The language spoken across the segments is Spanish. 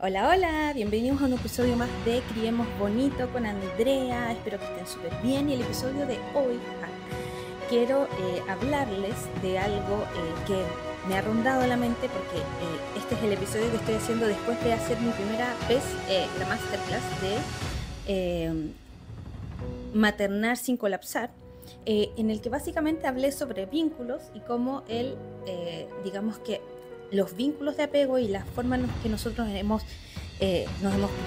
Hola, hola, bienvenidos a un episodio más de Criemos Bonito con Andrea. Espero que estén súper bien. Y el episodio de hoy quiero hablarles de algo que me ha rondado la mente porque este es el episodio que estoy haciendo después de hacer mi primera vez la masterclass de maternar sin colapsar, en el que básicamente hablé sobre vínculos y cómo digamos que los vínculos de apego y la forma en la que nosotros nos hemos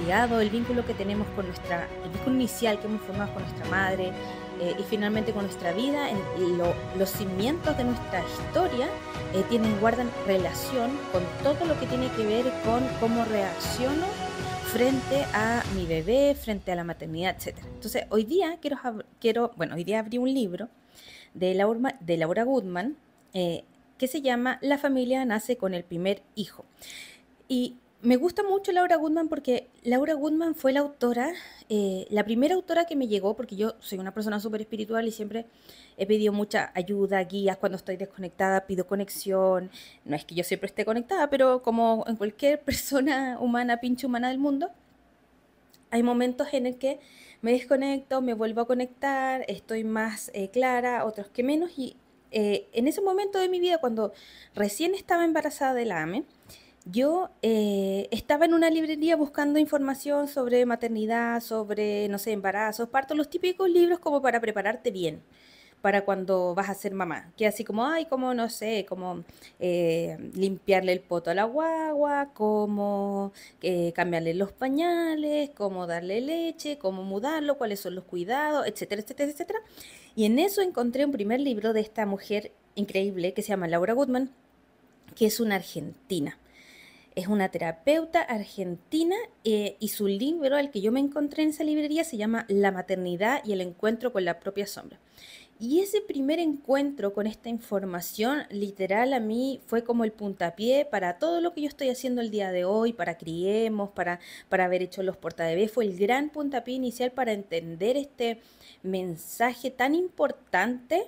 criado, el vínculo que tenemos con el vínculo inicial que hemos formado con nuestra madre y finalmente con nuestra vida, los cimientos de nuestra historia guardan relación con todo lo que tiene que ver con cómo reacciono frente a mi bebé, frente a la maternidad, etc. Entonces, hoy día hoy día abrí un libro de Laura Goodman que se llama La familia nace con el primer hijo. Y me gusta mucho Laura Goodman porque Laura Goodman fue la primera autora que me llegó, porque yo soy una persona súper espiritual y siempre he pedido mucha ayuda, guías. Cuando estoy desconectada pido conexión. No es que yo siempre esté conectada, pero como en cualquier persona humana, pinche humana del mundo, hay momentos en el que me desconecto, me vuelvo a conectar, estoy más clara, otros que menos. Y en ese momento de mi vida, cuando recién estaba embarazada de la AME, yo estaba en una librería buscando información sobre maternidad, sobre, no sé, embarazos, partos, los típicos libros como para prepararte bien para cuando vas a ser mamá. Que así como, ay, como, no sé, como limpiarle el poto a la guagua, cómo cambiarle los pañales, cómo darle leche, cómo mudarlo, cuáles son los cuidados, etcétera, etcétera, etcétera. Y en eso encontré un primer libro de esta mujer increíble que se llama Laura Goodman, que es una argentina. Es una terapeuta argentina y su libro, al que yo me encontré en esa librería, se llama La maternidad y el encuentro con la propia sombra. Y ese primer encuentro con esta información, literal, a mí fue como el puntapié para todo lo que yo estoy haciendo el día de hoy, para Criemos, para haber hecho los portabebés. Fue el gran puntapié inicial para entender este mensaje tan importante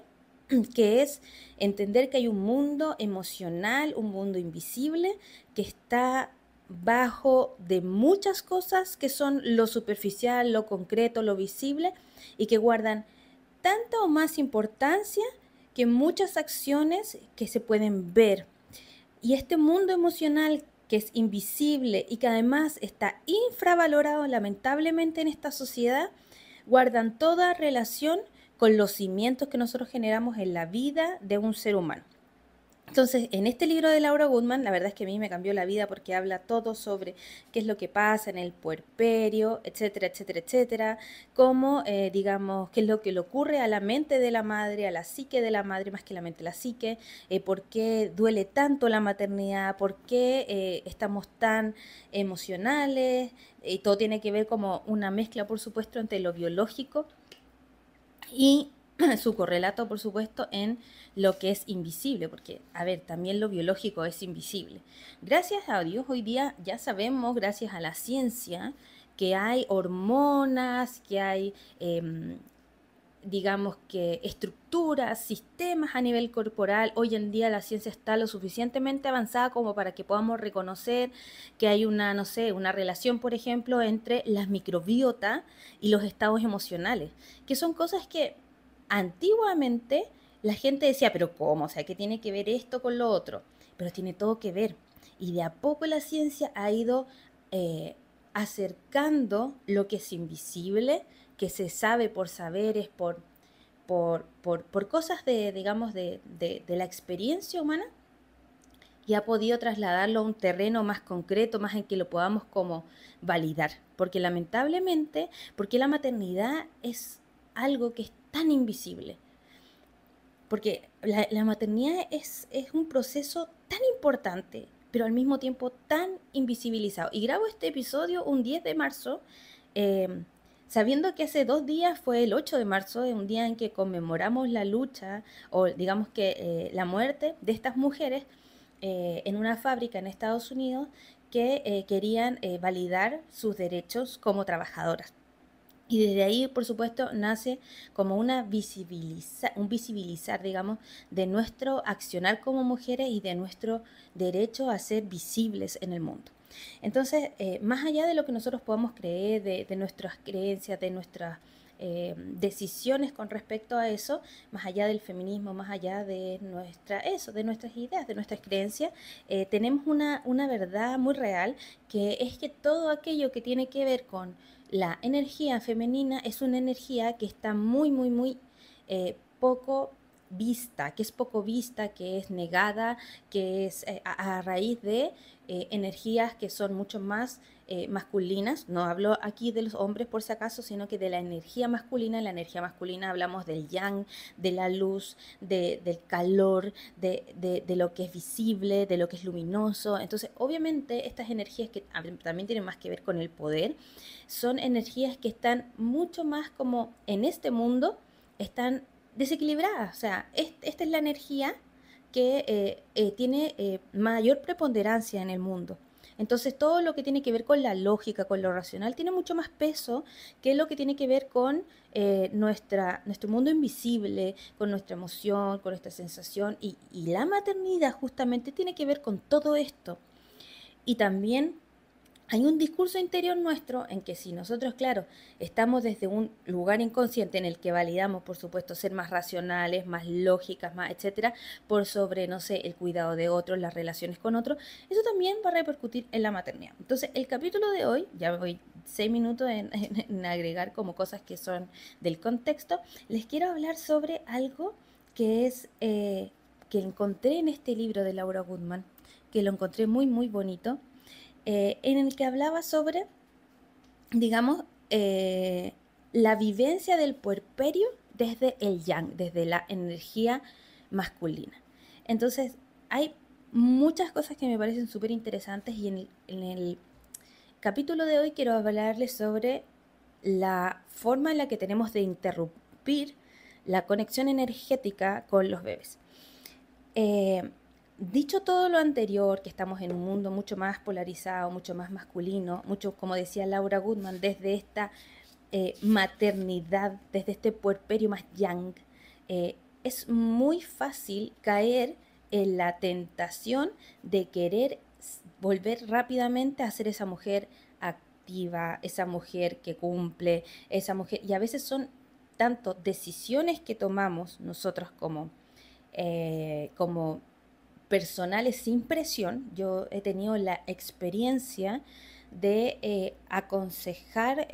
que es entender que hay un mundo emocional, un mundo invisible, que está bajo de muchas cosas que son lo superficial, lo concreto, lo visible, y que guardan tanta o más importancia que muchas acciones que se pueden ver. Y este mundo emocional que es invisible y que además está infravalorado lamentablemente en esta sociedad, guardan toda relación con los cimientos que nosotros generamos en la vida de un ser humano. Entonces, en este libro de Laura Goodman, la verdad es que a mí me cambió la vida porque habla todo sobre qué es lo que pasa en el puerperio, etcétera, etcétera, etcétera, cómo, digamos, qué es lo que le ocurre a la mente de la madre, a la psique de la madre, más que la mente, la psique, por qué duele tanto la maternidad, por qué estamos tan emocionales, y todo tiene que ver como una mezcla, por supuesto, entre lo biológico y su correlato, por supuesto, en lo que es invisible, porque, a ver, también lo biológico es invisible. Gracias a Dios, hoy día ya sabemos, gracias a la ciencia, que hay hormonas, que hay, digamos que, estructuras, sistemas a nivel corporal. Hoy en día la ciencia está lo suficientemente avanzada como para que podamos reconocer que hay una, no sé, una relación, por ejemplo, entre las microbiota y los estados emocionales, que son cosas que antiguamente la gente decía, pero ¿cómo? O sea, ¿qué tiene que ver esto con lo otro? Pero tiene todo que ver. Y de a poco la ciencia ha ido eh, acercando lo que es invisible, que se sabe por saberes, por cosas de, digamos, de la experiencia humana, y ha podido trasladarlo a un terreno más concreto, más en que lo podamos como validar. Porque lamentablemente, porque la maternidad es algo que es tan invisible. Porque la maternidad es un proceso tan importante, pero al mismo tiempo tan invisibilizado. Y grabo este episodio un 10 de marzo, eh, sabiendo que hace 2 días fue el 8 de marzo, un día en que conmemoramos la lucha, o digamos que la muerte de estas mujeres en una fábrica en Estados Unidos que querían validar sus derechos como trabajadoras. Y desde ahí, por supuesto, nace como un visibilizar, digamos, de nuestro accionar como mujeres y de nuestro derecho a ser visibles en el mundo. Entonces, más allá de lo que nosotros podamos creer, de nuestras creencias, de nuestras decisiones con respecto a eso, más allá del feminismo, más allá de de nuestras ideas, de nuestras creencias, tenemos una verdad muy real, que es que todo aquello que tiene que ver con la energía femenina es una energía que está muy, muy, muy poco vista, que es poco vista, que es negada, que es a raíz de energías que son mucho más masculinas. No hablo aquí de los hombres por si acaso, sino que de la energía masculina. En la energía masculina hablamos del yang, de la luz, del calor, de lo que es visible, de lo que es luminoso. Entonces, obviamente, estas energías que también tienen más que ver con el poder, son energías que están mucho más como en este mundo, están desequilibradas. O sea, esta es la energía que tiene mayor preponderancia en el mundo. Entonces, todo lo que tiene que ver con la lógica, con lo racional, tiene mucho más peso que lo que tiene que ver con nuestro mundo invisible, con nuestra emoción, con nuestra sensación. Y la maternidad justamente tiene que ver con todo esto. Y también hay un discurso interior nuestro en que si nosotros, claro, estamos desde un lugar inconsciente en el que validamos, por supuesto, ser más racionales, más lógicas, más etcétera, por sobre, no sé, el cuidado de otros, las relaciones con otros, eso también va a repercutir en la maternidad. Entonces, el capítulo de hoy, ya voy 6 minutos en agregar como cosas que son del contexto, les quiero hablar sobre algo que es que encontré en este libro de Laura Goodman, que lo encontré muy, muy bonito, en el que hablaba sobre, digamos, la vivencia del puerperio desde el yang, desde la energía masculina. Entonces, hay muchas cosas que me parecen súper interesantes y en el capítulo de hoy quiero hablarles sobre la forma en la que tenemos de interrumpir la conexión energética con los bebés. Dicho todo lo anterior, que estamos en un mundo mucho más polarizado, mucho más masculino, mucho, como decía Laura Goodman, desde esta maternidad, desde este puerperio más yang, es muy fácil caer en la tentación de querer volver rápidamente a ser esa mujer activa, esa mujer que cumple, esa mujer, y a veces son tanto decisiones que tomamos nosotros como personales sin presión. Yo he tenido la experiencia de aconsejar,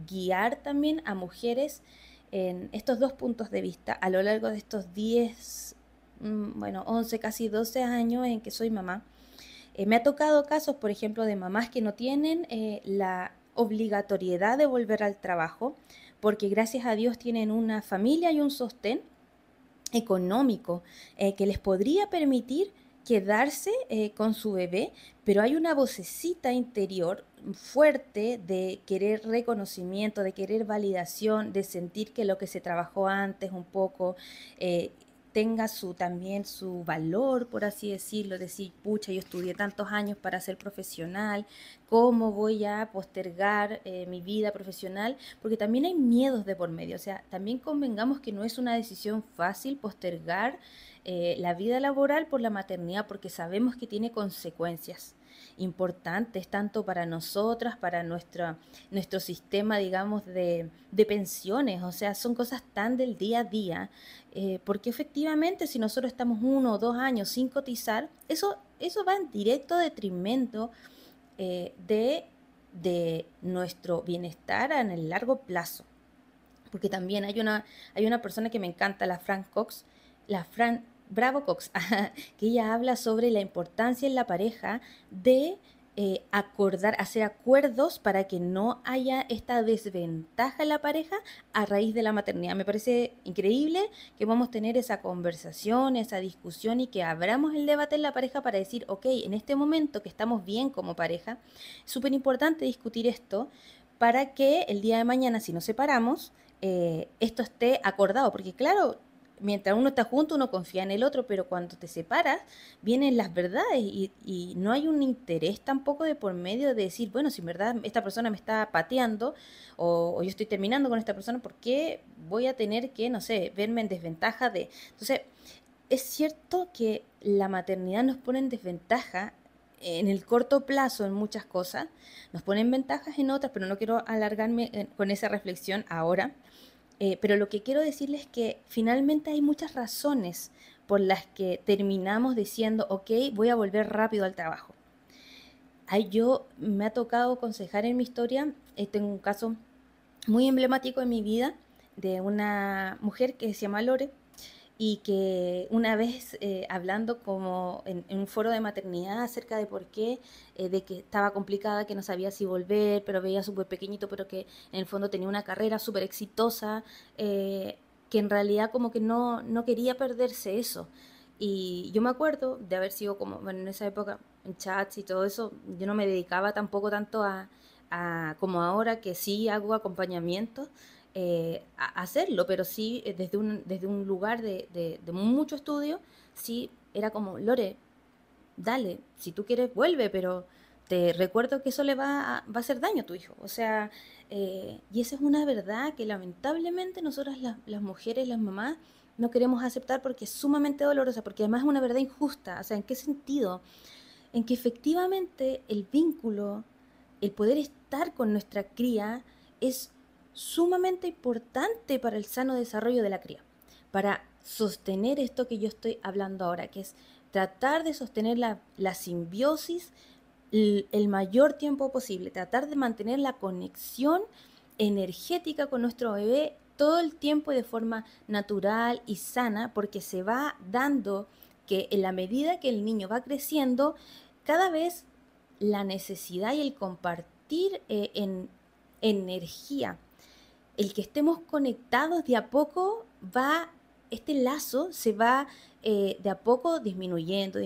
guiar también a mujeres en estos dos puntos de vista a lo largo de estos 10, bueno, 11, casi 12 años en que soy mamá. Me ha tocado casos, por ejemplo, de mamás que no tienen la obligatoriedad de volver al trabajo, porque gracias a Dios tienen una familia y un sostén económico que les podría permitir quedarse con su bebé, pero hay una vocecita interior fuerte de querer reconocimiento, de querer validación, de sentir que lo que se trabajó antes un poco tenga también su valor, por así decirlo, decir, pucha, yo estudié tantos años para ser profesional, ¿cómo voy a postergar mi vida profesional? Porque también hay miedos de por medio, o sea, también convengamos que no es una decisión fácil postergar la vida laboral por la maternidad, porque sabemos que tiene consecuencias importantes tanto para nosotras, para nuestro sistema, digamos, de pensiones, o sea, son cosas tan del día a día, porque efectivamente si nosotros estamos 1 o 2 años sin cotizar, eso va en directo detrimento de nuestro bienestar en el largo plazo. Porque también hay una persona que me encanta, la Fran Cox, la Fran Bravo Cox, que ella habla sobre la importancia en la pareja de acordar, hacer acuerdos para que no haya esta desventaja en la pareja a raíz de la maternidad. Me parece increíble que vamos a tener esa conversación, esa discusión y que abramos el debate en la pareja para decir, ok, en este momento que estamos bien como pareja, es súper importante discutir esto para que el día de mañana, si nos separamos, esto esté acordado, porque claro, mientras uno está junto, uno confía en el otro, pero cuando te separas, vienen las verdades y no hay un interés tampoco de por medio de decir, bueno, si en verdad esta persona me está pateando o yo estoy terminando con esta persona, ¿por qué voy a tener que, no sé, verme en desventaja Entonces, es cierto que la maternidad nos pone en desventaja en el corto plazo en muchas cosas, nos ponen ventajas en otras, pero no quiero alargarme con esa reflexión ahora. Pero lo que quiero decirles es que finalmente hay muchas razones por las que terminamos diciendo, ok, voy a volver rápido al trabajo. Yo me ha tocado aconsejar en mi historia, tengo un caso muy emblemático en mi vida de una mujer que se llama Lore, y que una vez hablando como en un foro de maternidad acerca de por qué, de que estaba complicada, que no sabía si volver, pero veía súper pequeñito, pero que en el fondo tenía una carrera súper exitosa, que en realidad como que no quería perderse eso. Y yo me acuerdo de haber sido como, bueno, en esa época, en chats y todo eso, yo no me dedicaba tampoco tanto como ahora, que sí hago acompañamiento, a hacerlo, pero sí desde un lugar de mucho estudio, sí era como, Lore, dale, si tú quieres vuelve, pero te recuerdo que eso va a hacer daño a tu hijo. O sea, y esa es una verdad que lamentablemente nosotras las mujeres, las mamás, no queremos aceptar porque es sumamente dolorosa, porque además es una verdad injusta. O sea, ¿en qué sentido? En que efectivamente el vínculo, el poder estar con nuestra cría es sumamente importante para el sano desarrollo de la cría, para sostener esto que yo estoy hablando ahora, que es tratar de sostener la simbiosis el mayor tiempo posible, tratar de mantener la conexión energética con nuestro bebé todo el tiempo de forma natural y sana, porque se va dando que en la medida que el niño va creciendo, cada vez la necesidad y el compartir en energía, el que estemos conectados de a poco este lazo se va de a poco disminuyendo.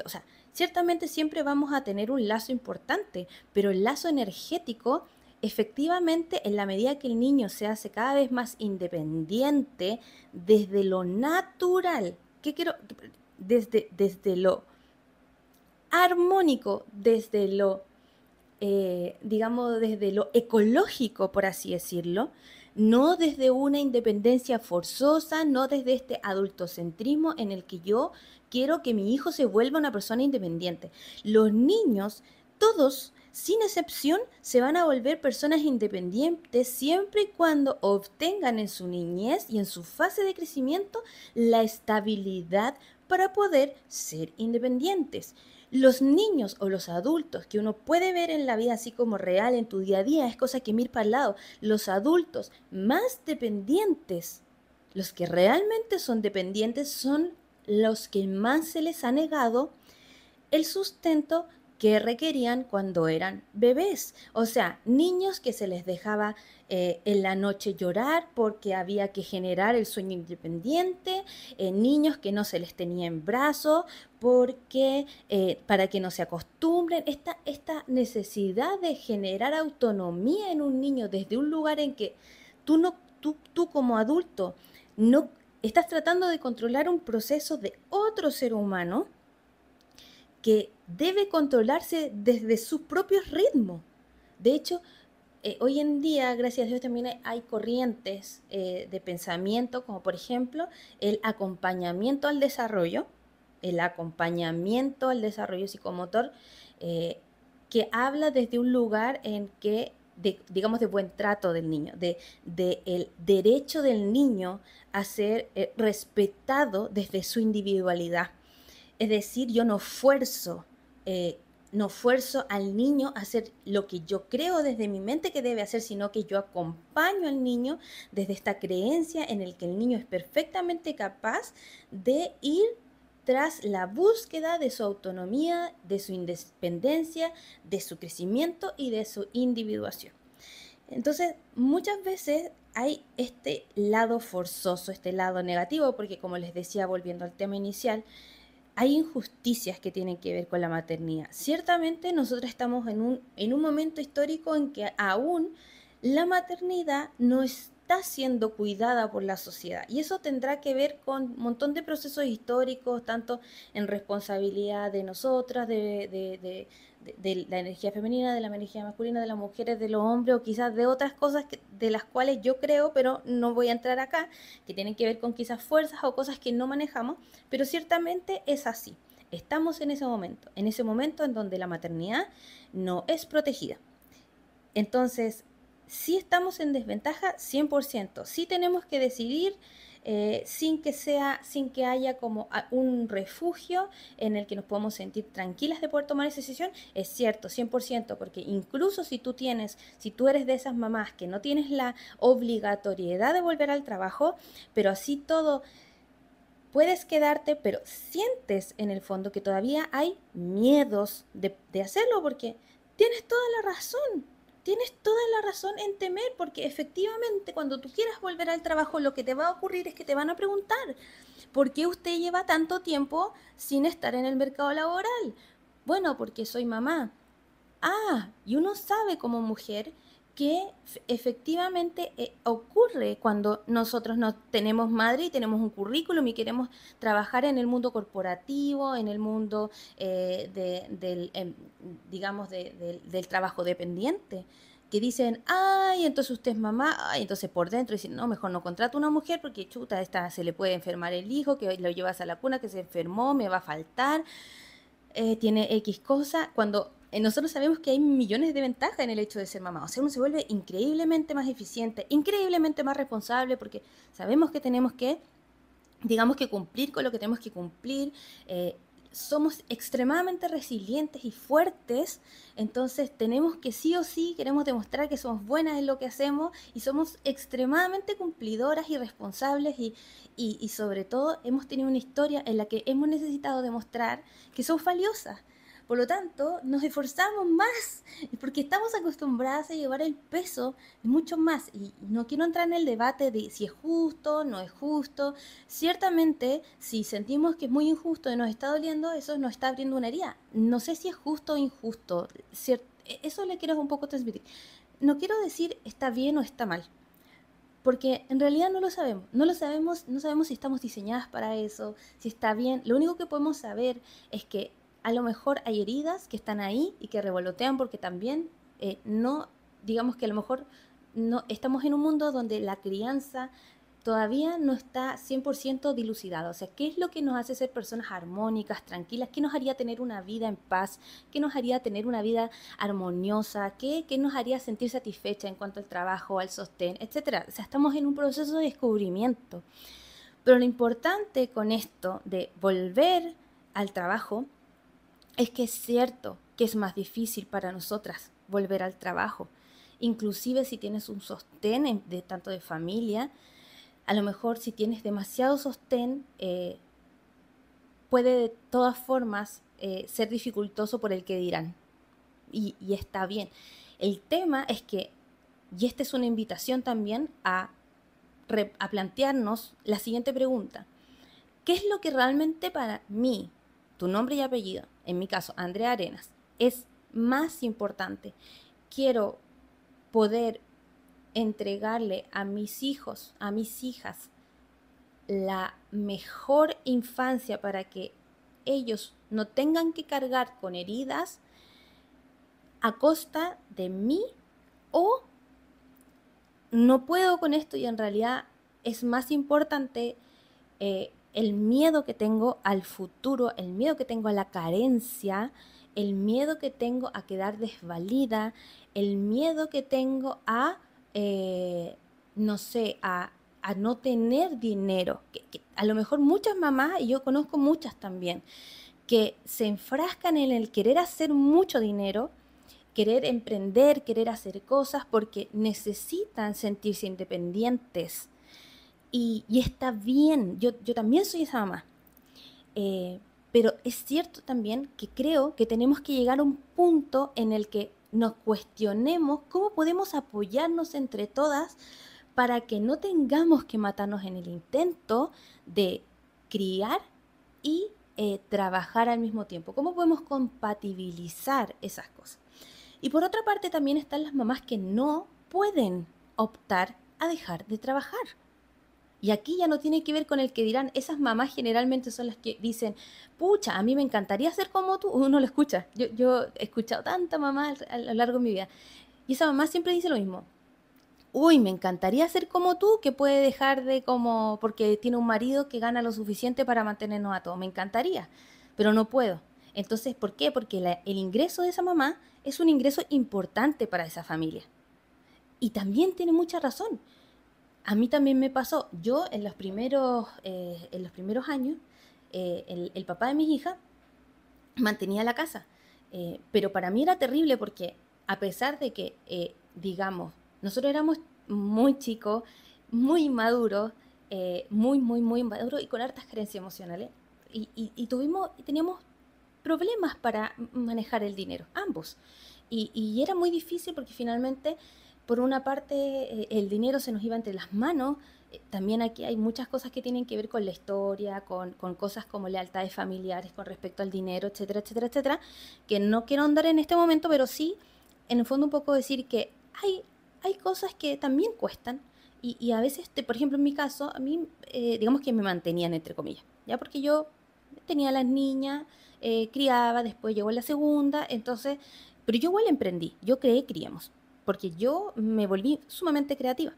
O sea, ciertamente siempre vamos a tener un lazo importante, pero el lazo energético, efectivamente, en la medida que el niño se hace cada vez más independiente desde lo natural, ¿qué quiero? Desde lo armónico, desde lo digamos, desde lo ecológico, por así decirlo, no desde una independencia forzosa, no desde este adultocentrismo en el que yo quiero que mi hijo se vuelva una persona independiente. Los niños, todos, sin excepción, se van a volver personas independientes siempre y cuando obtengan en su niñez y en su fase de crecimiento la estabilidad para poder ser independientes. Los niños o los adultos que uno puede ver en la vida así como real en tu día a día, es cosa que mir para el lado. Los adultos más dependientes, los que realmente son dependientes, son los que más se les ha negado el sustento que requerían cuando eran bebés. O sea, niños que se les dejaba en la noche llorar porque había que generar el sueño independiente, niños que no se les tenía en brazos porque para que no se acostumbren, esta necesidad de generar autonomía en un niño desde un lugar en que tú como adulto no estás tratando de controlar un proceso de otro ser humano que debe controlarse desde sus propios ritmos. De hecho, hoy en día, gracias a Dios, también hay corrientes de pensamiento, como por ejemplo el acompañamiento al desarrollo psicomotor, que habla desde un lugar en que, digamos, de buen trato del niño, de el derecho del niño a ser respetado desde su individualidad. Es decir, yo no fuerzo al niño a hacer lo que yo creo desde mi mente que debe hacer, sino que yo acompaño al niño desde esta creencia en el que el niño es perfectamente capaz de ir tras la búsqueda de su autonomía, de su independencia, de su crecimiento y de su individuación. Entonces, muchas veces hay este lado forzoso, este lado negativo, porque como les decía, volviendo al tema inicial, hay injusticias que tienen que ver con la maternidad. Ciertamente nosotros estamos en un momento histórico en que aún la maternidad no está siendo cuidada por la sociedad y eso tendrá que ver con un montón de procesos históricos, tanto en responsabilidad de nosotras, de la energía femenina, de la energía masculina, de las mujeres, de los hombres o quizás de otras cosas de las cuales yo creo, pero no voy a entrar acá, que tienen que ver con quizás fuerzas o cosas que no manejamos, pero ciertamente es así. estamos en ese momento en donde la maternidad no es protegida. Entonces, sí estamos en desventaja 100%, sí tenemos que decidir sin que haya como un refugio en el que nos podamos sentir tranquilas de poder tomar esa decisión. Es cierto, 100%, porque incluso si tú eres de esas mamás que no tienes la obligatoriedad de volver al trabajo, pero así todo puedes quedarte, pero sientes en el fondo que todavía hay miedos de hacerlo, porque tienes toda la razón. Tienes toda la razón en temer, porque efectivamente cuando tú quieras volver al trabajo, lo que te va a ocurrir es que te van a preguntar, ¿por qué usted lleva tanto tiempo sin estar en el mercado laboral? Bueno, porque soy mamá. Y uno sabe como mujer que efectivamente ocurre cuando nosotros no tenemos madre y tenemos un currículum y queremos trabajar en el mundo corporativo, en el mundo digamos, del trabajo dependiente, que dicen, ay, entonces usted es mamá, ay, entonces por dentro dicen, no, mejor no contrato a una mujer porque chuta, esta se le puede enfermar el hijo, que lo llevas a la cuna, que se enfermó, me va a faltar, tiene X cosa, cuando nosotros sabemos que hay millones de ventajas en el hecho de ser mamá. O sea, uno se vuelve increíblemente más eficiente, increíblemente más responsable, porque sabemos que tenemos que, digamos, que cumplir con lo que tenemos que cumplir. Somos extremadamente resilientes y fuertes, entonces tenemos que sí o sí, queremos demostrar que somos buenas en lo que hacemos y somos extremadamente cumplidoras y responsables y sobre todo hemos tenido una historia en la que hemos necesitado demostrar que somos valiosas. Por lo tanto, nos esforzamos más porque estamos acostumbradas a llevar el peso de mucho más. Y no quiero entrar en el debate de si es justo, no es justo. Ciertamente, si sentimos que es muy injusto y nos está doliendo, eso nos está abriendo una herida. No sé si es justo o injusto. Eso le quiero un poco transmitir. No quiero decir está bien o está mal, porque en realidad no lo sabemos. No sabemos si estamos diseñadas para eso, si está bien. Lo único que podemos saber es que a lo mejor hay heridas que están ahí y que revolotean porque también no, digamos que a lo mejor no estamos en un mundo donde la crianza todavía no está 100% dilucidada. O sea, ¿qué es lo que nos hace ser personas armónicas, tranquilas? ¿Qué nos haría tener una vida en paz? ¿Qué nos haría tener una vida armoniosa? ¿Qué nos haría sentir satisfecha en cuanto al trabajo, al sostén, etcétera? O sea, estamos en un proceso de descubrimiento. Pero lo importante con esto de volver al trabajo es que es cierto que es más difícil para nosotras volver al trabajo. Inclusive si tienes un sostén de tanto de familia, a lo mejor si tienes demasiado sostén, puede de todas formas ser dificultoso por el que dirán. Y está bien. El tema es que, y esta es una invitación también a plantearnos la siguiente pregunta. ¿Qué es lo que realmente para mí, tu nombre y apellido, en mi caso, Andrea Arenas, es más importante? Quiero poder entregarle a mis hijos, a mis hijas, la mejor infancia para que ellos no tengan que cargar con heridas a costa de mí, o no puedo con esto y en realidad es más importante el miedo que tengo al futuro, el miedo que tengo a la carencia, el miedo que tengo a quedar desvalida, el miedo que tengo a, no sé, a no tener dinero. Que a lo mejor muchas mamás, y yo conozco muchas también, que se enfrascan en el querer hacer mucho dinero, querer emprender, querer hacer cosas porque necesitan sentirse independientes. Y está bien, yo también soy esa mamá. Pero es cierto también que creo que tenemos que llegar a un punto en el que nos cuestionemos cómo podemos apoyarnos entre todas para que no tengamos que matarnos en el intento de criar y trabajar al mismo tiempo. ¿Cómo podemos compatibilizar esas cosas? Y por otra parte también están las mamás que no pueden optar a dejar de trabajar. Y aquí ya no tiene que ver con el que dirán, esas mamás generalmente son las que dicen, pucha, a mí me encantaría ser como tú. Uno lo escucha. Yo he escuchado tanta mamá a lo largo de mi vida. Y esa mamá siempre dice lo mismo. Uy, me encantaría ser como tú, que puede dejar de como, porque tiene un marido que gana lo suficiente para mantenernos a todos. Me encantaría. pero no puedo. Entonces, ¿por qué? Porque el ingreso de esa mamá es un ingreso importante para esa familia. Y también tiene mucha razón. A mí también me pasó. Yo en los primeros años, el papá de mis hijas mantenía la casa. Pero para mí era terrible porque a pesar de que, digamos, nosotros éramos muy chicos, muy maduros, muy maduros y con hartas carencias emocionales. Y teníamos problemas para manejar el dinero, ambos. Y era muy difícil porque finalmente, por una parte, el dinero se nos iba entre las manos. También aquí hay muchas cosas que tienen que ver con la historia, con cosas como lealtades familiares con respecto al dinero, etcétera, etcétera, etcétera, que no quiero andar en este momento, pero sí, en el fondo un poco decir que hay cosas que también cuestan y a veces, por ejemplo, en mi caso, a mí, digamos que me mantenían, entre comillas, ¿ya? Porque yo tenía a las niñas, criaba, después llegó la segunda, entonces, pero yo igual emprendí, yo creé Criamos, porque yo me volví sumamente creativa.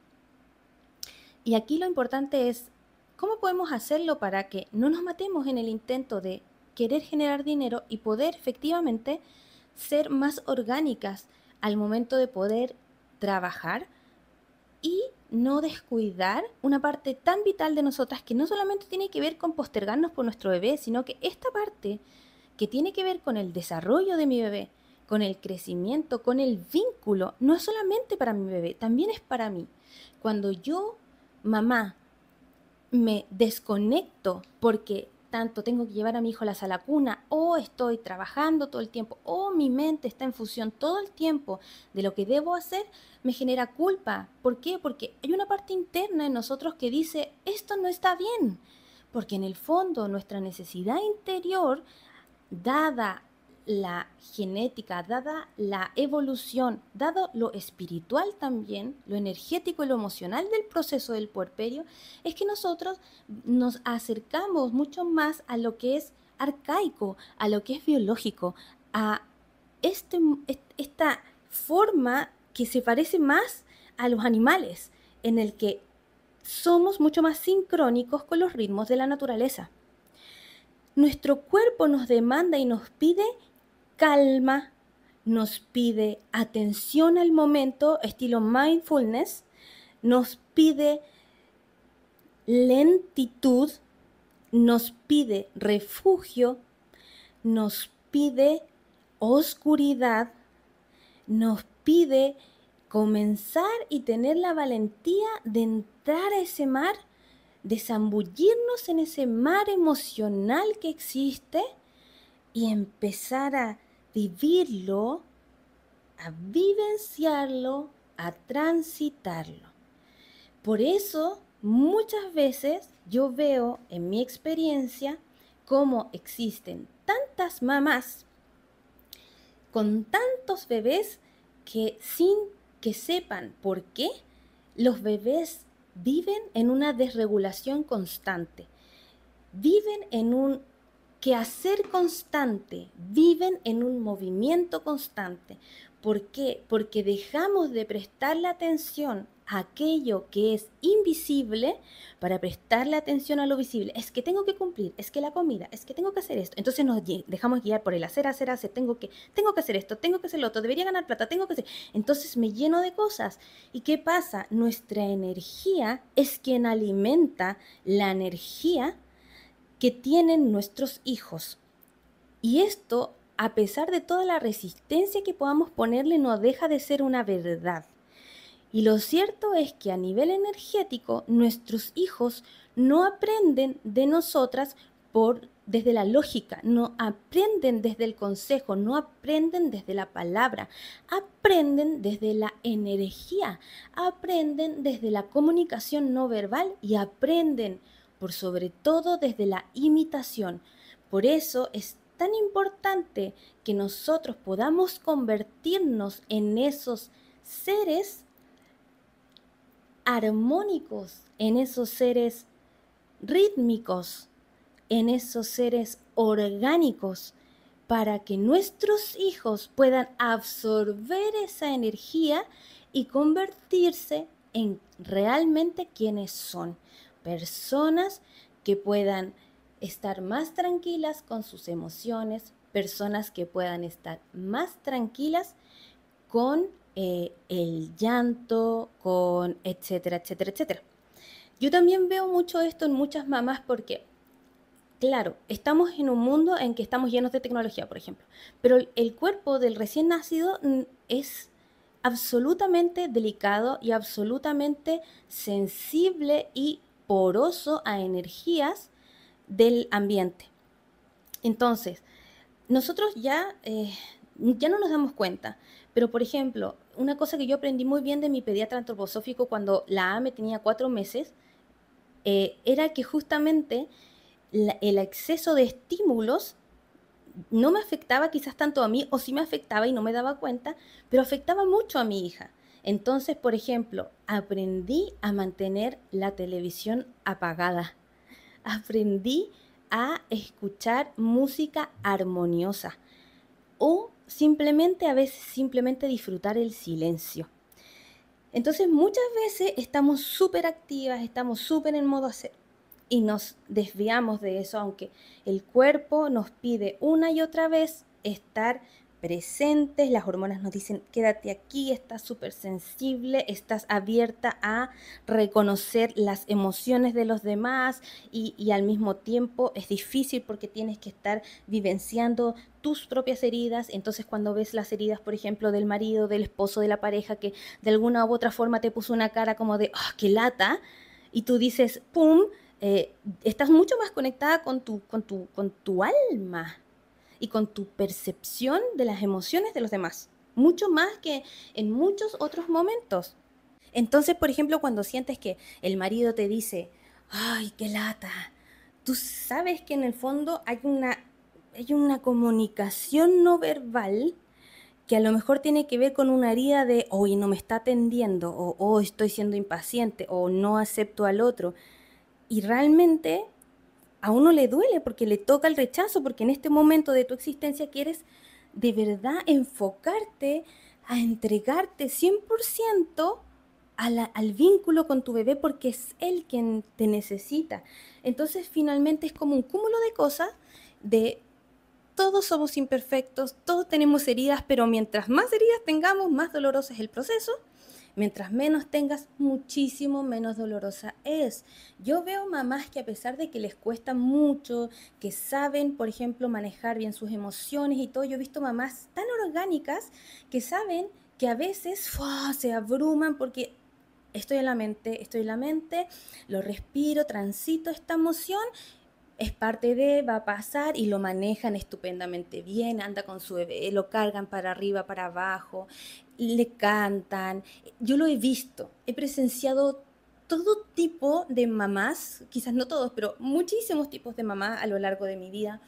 Y aquí lo importante es, ¿cómo podemos hacerlo para que no nos matemos en el intento de querer generar dinero y poder efectivamente ser más orgánicas al momento de poder trabajar y no descuidar una parte tan vital de nosotras que no solamente tiene que ver con postergarnos por nuestro bebé, sino que esta parte que tiene que ver con el desarrollo de mi bebé, con el crecimiento, con el vínculo, no es solamente para mi bebé, también es para mí. Cuando yo, mamá, me desconecto porque tanto tengo que llevar a mi hijo a la sala cuna o estoy trabajando todo el tiempo o mi mente está en función todo el tiempo de lo que debo hacer, me genera culpa. ¿Por qué? Porque hay una parte interna en nosotros que dice, esto no está bien. Porque en el fondo nuestra necesidad interior, dada la genética, dada la evolución, dado lo espiritual también, lo energético y lo emocional del proceso del puerperio, es que nosotros nos acercamos mucho más a lo que es arcaico, a lo que es biológico, a esta forma que se parece más a los animales, en el que somos mucho más sincrónicos con los ritmos de la naturaleza. Nuestro cuerpo nos demanda y nos pide calma, nos pide atención al momento, estilo mindfulness, nos pide lentitud, nos pide refugio, nos pide oscuridad, nos pide comenzar y tener la valentía de entrar a ese mar, de zambullirnos en ese mar emocional que existe y empezar a vivirlo, a vivenciarlo, a transitarlo. Por eso, muchas veces yo veo en mi experiencia cómo existen tantas mamás con tantos bebés que sin que sepan por qué, los bebés viven en una desregulación constante, viven en un quehacer constante, viven en un movimiento constante. ¿Por qué? Porque dejamos de prestarle atención a aquello que es invisible para prestarle atención a lo visible. Es que tengo que cumplir, es que la comida, es que tengo que hacer esto. Entonces nos dejamos guiar por el hacer, tengo que hacer esto, tengo que hacer lo otro, debería ganar plata, tengo que hacer. Entonces me lleno de cosas. ¿Y qué pasa? Nuestra energía es quien alimenta la energía que tienen nuestros hijos. Y esto, a pesar de toda la resistencia que podamos ponerle, no deja de ser una verdad. Y lo cierto es que a nivel energético, nuestros hijos no aprenden de nosotras desde la lógica, no aprenden desde el consejo, no aprenden desde la palabra, aprenden desde la energía, aprenden desde la comunicación no verbal y aprenden por sobre todo desde la imitación. Por eso es tan importante que nosotros podamos convertirnos en esos seres armónicos, en esos seres rítmicos, en esos seres orgánicos, para que nuestros hijos puedan absorber esa energía y convertirse en realmente quienes son. Personas que puedan estar más tranquilas con sus emociones, personas que puedan estar más tranquilas con el llanto, con etcétera, etcétera, etcétera. Yo también veo mucho esto en muchas mamás porque, claro, estamos en un mundo en que estamos llenos de tecnología, por ejemplo, pero el cuerpo del recién nacido es absolutamente delicado y absolutamente sensible y poroso a energías del ambiente. Entonces, nosotros ya no nos damos cuenta, pero por ejemplo, una cosa que yo aprendí muy bien de mi pediatra antroposófico cuando la AME tenía 4 meses, era que justamente el exceso de estímulos no me afectaba quizás tanto a mí, o sí me afectaba y no me daba cuenta, pero afectaba mucho a mi hija. Entonces, por ejemplo, aprendí a mantener la televisión apagada. Aprendí a escuchar música armoniosa o simplemente a veces simplemente disfrutar el silencio. Entonces muchas veces estamos súper activas, estamos súper en modo hacer y nos desviamos de eso, aunque el cuerpo nos pide una y otra vez estar presentes, las hormonas nos dicen quédate aquí, estás súper sensible, estás abierta a reconocer las emociones de los demás y al mismo tiempo es difícil porque tienes que estar vivenciando tus propias heridas. Entonces cuando ves las heridas, por ejemplo, del marido, del esposo, de la pareja, que de alguna u otra forma te puso una cara como de ¡ah, qué lata! Y tú dices, ¡pum! Estás mucho más conectada con tu alma y con tu percepción de las emociones de los demás, mucho más que en muchos otros momentos. Entonces, por ejemplo, cuando sientes que el marido te dice, ¡ay, qué lata! Tú sabes que en el fondo hay una comunicación no verbal que a lo mejor tiene que ver con una herida de hoy no me está atendiendo, o oh, estoy siendo impaciente, o no acepto al otro. Y realmente a uno le duele porque le toca el rechazo, porque en este momento de tu existencia quieres de verdad enfocarte a entregarte 100% al vínculo con tu bebé porque es él quien te necesita. Entonces finalmente es como un cúmulo de cosas de todos somos imperfectos, todos tenemos heridas, pero mientras más heridas tengamos, más doloroso es el proceso. Mientras menos tengas, muchísimo menos dolorosa es. Yo veo mamás que a pesar de que les cuesta mucho, que saben, por ejemplo, manejar bien sus emociones y todo, yo he visto mamás tan orgánicas que saben que a veces se abruman porque estoy en la mente, lo respiro, transito esta emoción, es parte de, va a pasar y lo manejan estupendamente bien, anda con su bebé, lo cargan para arriba, para abajo, le cantan. Yo lo he visto, he presenciado todo tipo de mamás, quizás no todos, pero muchísimos tipos de mamás a lo largo de mi vida.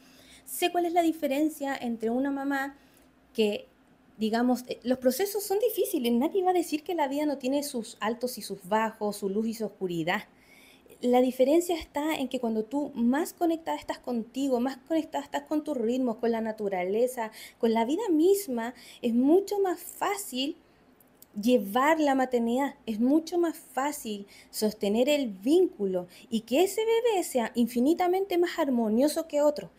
Sé cuál es la diferencia entre una mamá que, digamos, los procesos son difíciles, nadie va a decir que la vida no tiene sus altos y sus bajos, su luz y su oscuridad. La diferencia está en que cuando tú más conectada estás contigo, más conectada estás con tus ritmos, con la naturaleza, con la vida misma, es mucho más fácil llevar la maternidad, es mucho más fácil sostener el vínculo y que ese bebé sea infinitamente más armonioso que otro.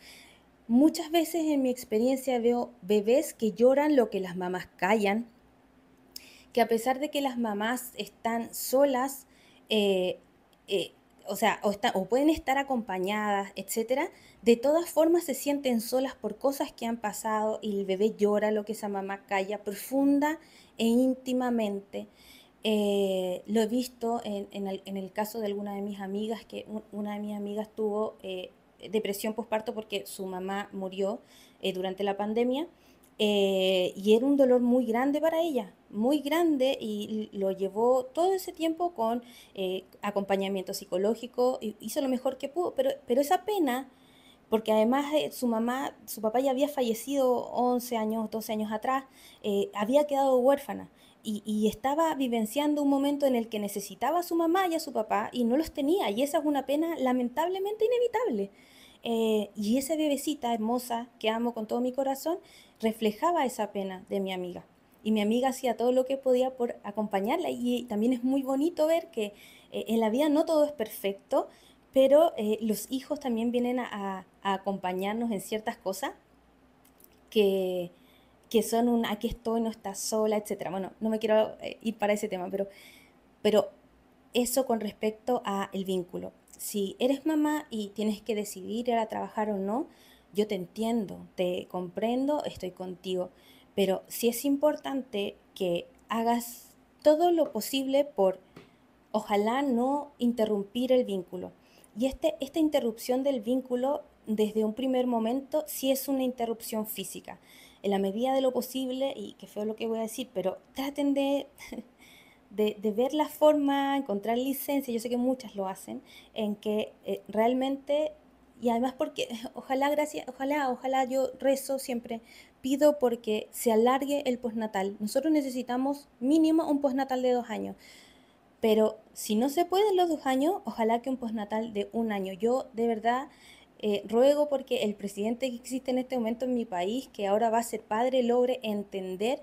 Muchas veces en mi experiencia veo bebés que lloran lo que las mamás callan, que a pesar de que las mamás están solas, eh, eh, o sea, o pueden estar acompañadas, etcétera, de todas formas se sienten solas por cosas que han pasado y el bebé llora lo que esa mamá calla profunda e íntimamente. Lo he visto en el caso de alguna de mis amigas, que una de mis amigas tuvo depresión postparto porque su mamá murió durante la pandemia, y era un dolor muy grande para ella, muy grande, y lo llevó todo ese tiempo con acompañamiento psicológico, y hizo lo mejor que pudo, pero esa pena, porque además su mamá, su papá ya había fallecido 11 años, 12 años atrás, había quedado huérfana. Y estaba vivenciando un momento en el que necesitaba a su mamá y a su papá y no los tenía. Y esa es una pena lamentablemente inevitable. Y esa bebecita hermosa que amo con todo mi corazón reflejaba esa pena de mi amiga. Y mi amiga hacía todo lo que podía por acompañarla. Y también es muy bonito ver que en la vida no todo es perfecto, pero los hijos también vienen a acompañarnos en ciertas cosas que, que son un aquí estoy, no estás sola, etcétera. Bueno, no me quiero ir para ese tema, pero eso con respecto a el vínculo. Si eres mamá y tienes que decidir ir a trabajar o no, yo te entiendo, te comprendo, estoy contigo, pero sí es importante que hagas todo lo posible por ojalá no interrumpir el vínculo. Y esta interrupción del vínculo desde un primer momento sí es una interrupción física. En la medida de lo posible, y que feo lo que voy a decir, pero traten de ver la forma, encontrar licencia, yo sé que muchas lo hacen, en que realmente, y además porque ojalá, gracias, ojalá yo rezo siempre, pido porque se alargue el postnatal. Nosotros necesitamos mínimo un postnatal de 2 años. Pero si no se puede en los 2 años, ojalá que un postnatal de 1 año. Yo de verdad ruego porque el presidente que existe en este momento en mi país, que ahora va a ser padre, logre entender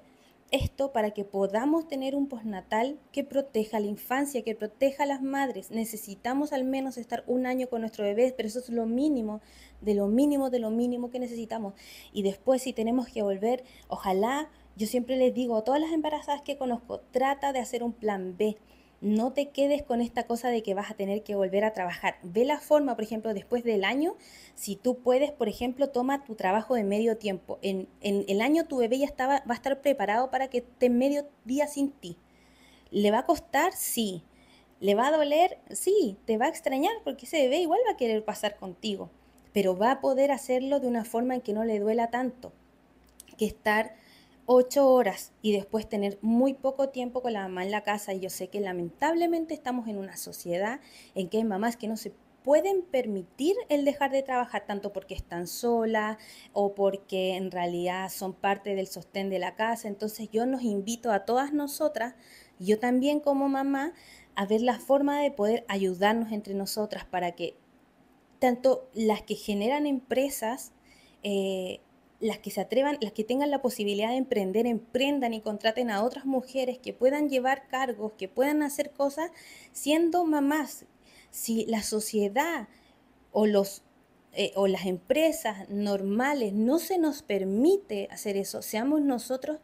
esto para que podamos tener un postnatal que proteja a la infancia, que proteja a las madres. Necesitamos al menos estar 1 año con nuestro bebé, pero eso es lo mínimo, de lo mínimo, de lo mínimo que necesitamos. Y después si tenemos que volver, ojalá, yo siempre les digo a todas las embarazadas que conozco, trata de hacer un plan B. No te quedes con esta cosa de que vas a tener que volver a trabajar. Ve la forma, por ejemplo, después del año, si tú puedes, por ejemplo, toma tu trabajo de medio tiempo. En el año tu bebé ya va a estar preparado para que esté medio día sin ti. ¿Le va a costar? Sí. ¿Le va a doler? Sí. ¿Te va a extrañar? Porque ese bebé igual va a querer pasar contigo. Pero va a poder hacerlo de una forma en que no le duela tanto que estar 8 horas y después tener muy poco tiempo con la mamá en la casa. Y yo sé que lamentablemente estamos en una sociedad en que hay mamás que no se pueden permitir el dejar de trabajar tanto porque están solas o porque en realidad son parte del sostén de la casa. Entonces yo nos invito a todas nosotras, yo también como mamá, a ver la forma de poder ayudarnos entre nosotras para que tanto las que generan empresas, eh, las que se atrevan, las que tengan la posibilidad de emprender, emprendan y contraten a otras mujeres que puedan llevar cargos, que puedan hacer cosas siendo mamás. Si la sociedad o o las empresas normales no se nos permite hacer eso, seamos nosotros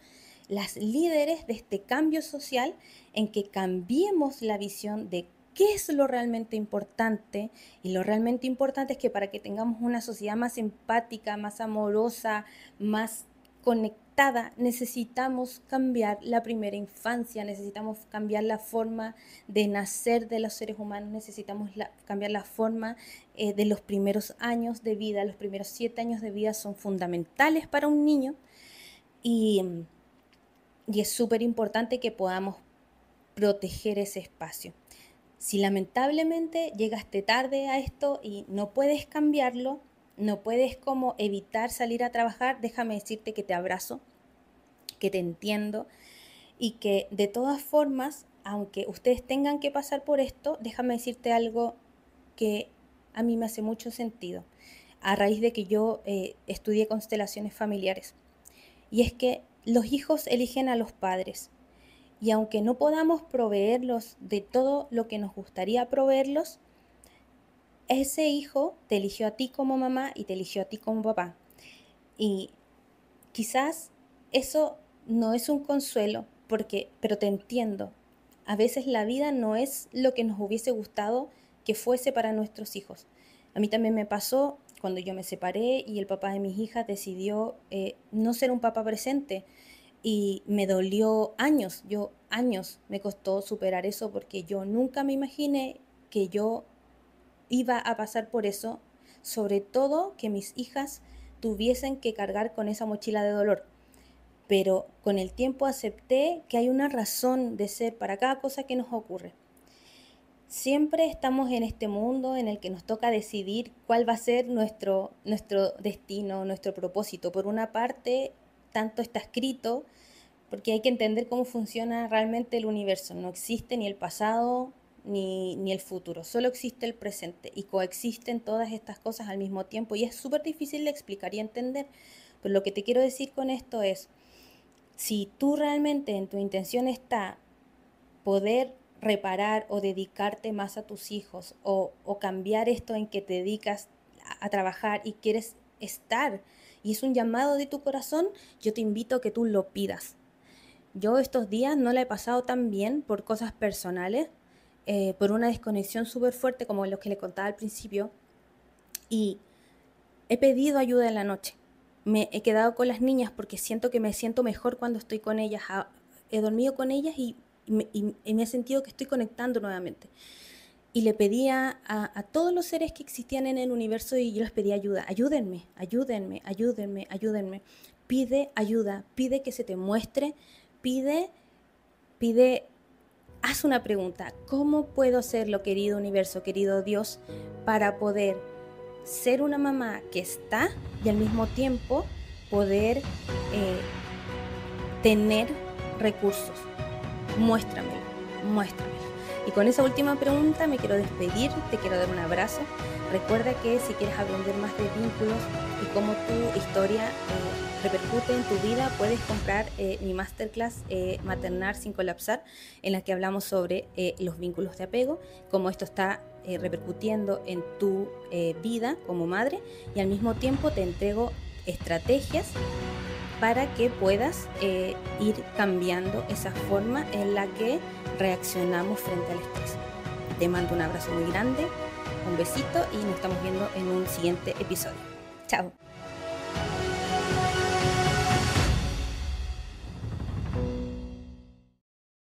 las líderes de este cambio social en que cambiemos la visión de qué es lo realmente importante. Y lo realmente importante es que para que tengamos una sociedad más empática, más amorosa, más conectada, necesitamos cambiar la primera infancia, necesitamos cambiar la forma de nacer de los seres humanos, necesitamos cambiar la forma de los primeros años de vida. Los primeros 7 años de vida son fundamentales para un niño y, y es súper importante que podamos proteger ese espacio. Si lamentablemente llegaste tarde a esto y no puedes cambiarlo, no puedes como evitar salir a trabajar, déjame decirte que te abrazo, que te entiendo y que de todas formas, aunque ustedes tengan que pasar por esto, déjame decirte algo que a mí me hace mucho sentido, a raíz de que yo estudié constelaciones familiares. Y es que los hijos eligen a los padres. Y aunque no podamos proveerlos de todo lo que nos gustaría proveerlos, ese hijo te eligió a ti como mamá y te eligió a ti como papá. Y quizás eso no es un consuelo, pero te entiendo. A veces la vida no es lo que nos hubiese gustado que fuese para nuestros hijos. A mí también me pasó cuando yo me separé y el papá de mis hijas decidió no ser un papá presente y me dolió años, años me costó superar eso porque yo nunca me imaginé que yo iba a pasar por eso, sobre todo que mis hijas tuviesen que cargar con esa mochila de dolor. Pero con el tiempo acepté que hay una razón de ser para cada cosa que nos ocurre. Siempre estamos en este mundo en el que nos toca decidir cuál va a ser nuestro destino, nuestro propósito. Por una parte, tanto está escrito, porque hay que entender cómo funciona realmente el universo. No existe ni el pasado ni el futuro, solo existe el presente y coexisten todas estas cosas al mismo tiempo y es súper difícil de explicar y entender. Pero lo que te quiero decir con esto es, si tú realmente en tu intención está poder reparar o dedicarte más a tus hijos o cambiar esto en que te dedicas a trabajar y quieres estar y es un llamado de tu corazón, yo te invito a que tú lo pidas. Yo estos días no la he pasado tan bien por cosas personales, por una desconexión súper fuerte como los que le contaba al principio, y he pedido ayuda en la noche. Me he quedado con las niñas porque siento que me siento mejor cuando estoy con ellas. He dormido con ellas y me he sentido que estoy conectando nuevamente. Y le pedía a todos los seres que existían en el universo y yo les pedía ayuda. Ayúdenme, ayúdenme, ayúdenme, ayúdenme. Pide ayuda, pide que se te muestre, pide, haz una pregunta. ¿Cómo puedo hacerlo, querido universo, querido Dios, para poder ser una mamá que está y al mismo tiempo poder tener recursos? Muéstramelo, muéstramelo. Y con esa última pregunta me quiero despedir, te quiero dar un abrazo. Recuerda que si quieres aprender más de vínculos y cómo tu historia repercute en tu vida, puedes comprar mi masterclass Maternar sin colapsar, en la que hablamos sobre los vínculos de apego, cómo esto está repercutiendo en tu vida como madre, y al mismo tiempo te entrego estrategias para que puedas ir cambiando esa forma en la que reaccionamos frente al estrés. Te mando un abrazo muy grande, un besito y nos estamos viendo en un siguiente episodio. Chao.